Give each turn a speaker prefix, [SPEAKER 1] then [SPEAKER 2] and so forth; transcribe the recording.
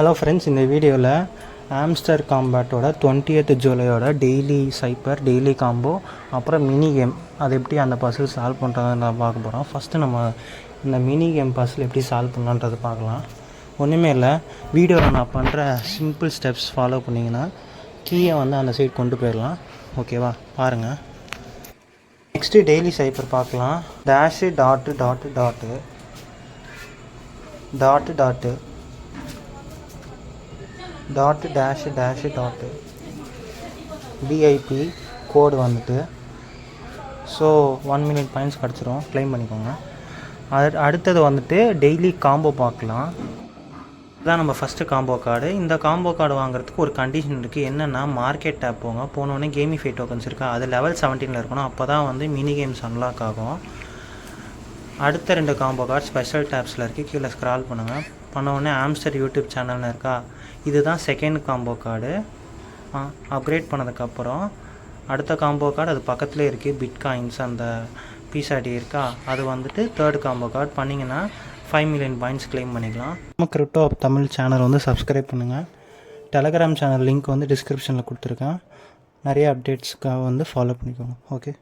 [SPEAKER 1] Hello friends, இந்த வீடியோவில் Hamster காம்பேட்டோட 20th ஜூலையோட டெய்லி சைப்பர் டெய்லி காம்போ அப்புறம் மினி கேம் அது எப்படி அந்த பசில் சால்வ் பண்ணுறதுன்னு நான் பார்க்க போகிறோம். ஃபஸ்ட்டு நம்ம இந்த மினி கேம் பசில் எப்படி சால்வ் பண்ணலான்றது பார்க்கலாம். ஒன்றுமே இல்லை, வீடியோவில் நான் பண்ணுற சிம்பிள் ஸ்டெப்ஸ் ஃபாலோ பண்ணிங்கன்னா கீயை அந்த சைடு கொண்டு போயிடலாம். ஓகேவா, பாருங்கள். நெக்ஸ்ட்டு டெய்லி சைப்பர் பார்க்கலாம். Dash dot dot dot dot dot dot dash dash dot பிஐபி கோடு ஸோ 1 மினிட் பாயிண்ட்ஸ் கிடச்சிரும், க்ளைம் பண்ணிக்கோங்க. அடுத்தது டெய்லி காம்போ பார்க்கலாம். இதுதான் நம்ம ஃபஸ்ட்டு காம்போ கார்டு. இந்த காம்போ கார்டு வாங்குறதுக்கு ஒரு கண்டிஷன் இருக்குது. என்னென்னா, மார்க்கெட் டேப் போனோடனே கேமிஃபை டோக்கன்ஸ் இருக்கா, அது லெவல் 17 இருக்கணும். அப்போ தான் மினி கேம்ஸ் அன்லாக் ஆகும். அடுத்த 2 காம்போ கார்டு ஸ்பெஷல் டேப்ஸில் இருக்குது, கீழே ஸ்க்ரால் பண்ணுங்கள். பண்ணோடனே ஆம்ஸ்டர் யூடியூப் சேனல்னு இருக்கா, இதுதான் செகண்ட் காம்போ கார்டு. அப்கிரேட் பண்ணதுக்கப்புறம் அடுத்த காம்போ கார்டு அது பக்கத்துலேயே இருக்குது, பிட்காயின்ஸ் அந்த பிசாடி இருக்கா, அது தேர்ட் காம்போ கார்டு பண்ணிங்கன்னா 5 மில்லியன் பாயிண்ட்ஸ் க்ளைம் பண்ணிக்கலாம். நம்ம கிரிப்டோ தமிழ் சேனல் சப்ஸ்கிரைப் பண்ணுங்கள். டெலகிராம் சேனல் லிங்க் டிஸ்கிரிப்ஷனில் கொடுத்துருக்கேன். நிறைய அப்டேட்ஸ்க்காக ஃபாலோ பண்ணிக்கோங்க. ஓகே.